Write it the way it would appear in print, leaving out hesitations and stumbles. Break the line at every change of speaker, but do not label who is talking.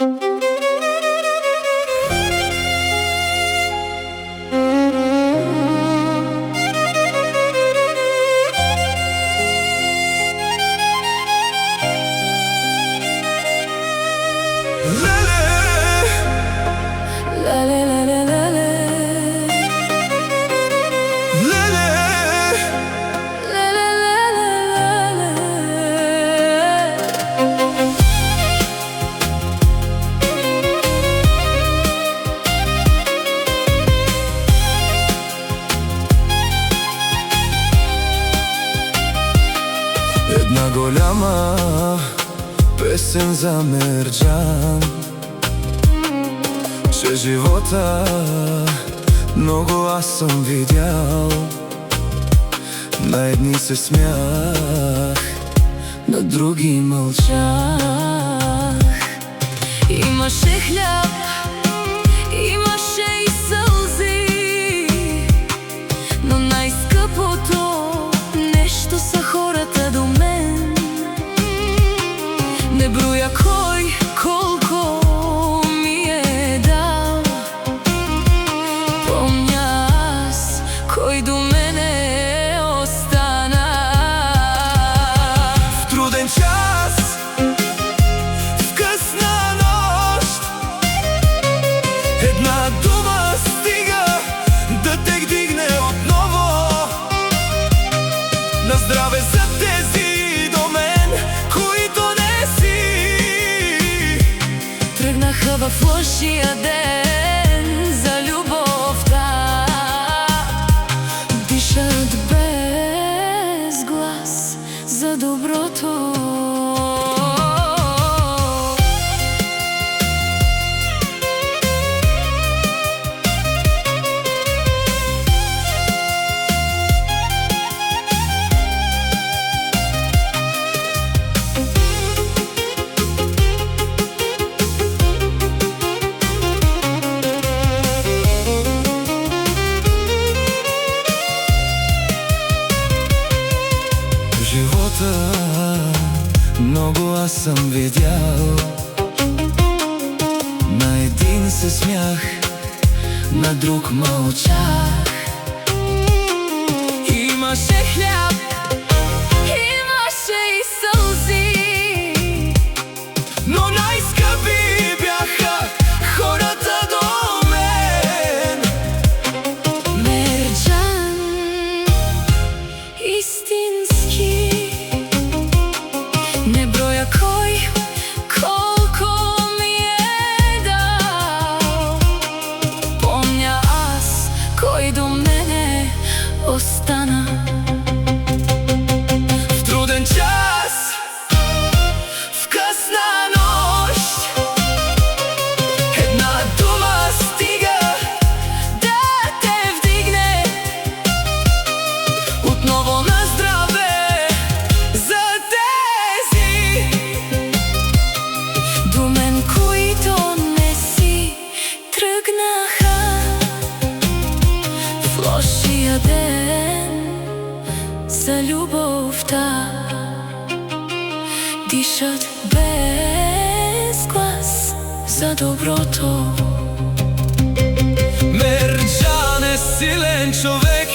Една голяма песен за Мерџан, че живота многу аз сам видял. На едни се смях, на други мълчах.
Имаше хляб, имаше и сълзи, но най-скъпото нещо са хората до мен. Не броя кой колко ми е дал, помня аз кой до мене остана.
В труден час, в късна нощ, една дума стига да те вдигне отново. На здраве за тези до мен, които не си.
Тръгнаха в лошия ден за любовта, дишат без глас за доброто.
Живота много аз съм видял. На един се смях, на друг мълчах.
Имаше хляб, имаше и сълзи,
но най-скъпи бяха хората до мен.
Мерџан, истински. Не броя кой колко ми е дал, помня аз кой до мене остана.
В труден час, в късна нощ, една дума стига
Да те вдигне
отново на здраве за тези
до мен, които не си тръгнаха в лошия ден за любовта, дишат без глас за доброто.
Мерџан е силен човек.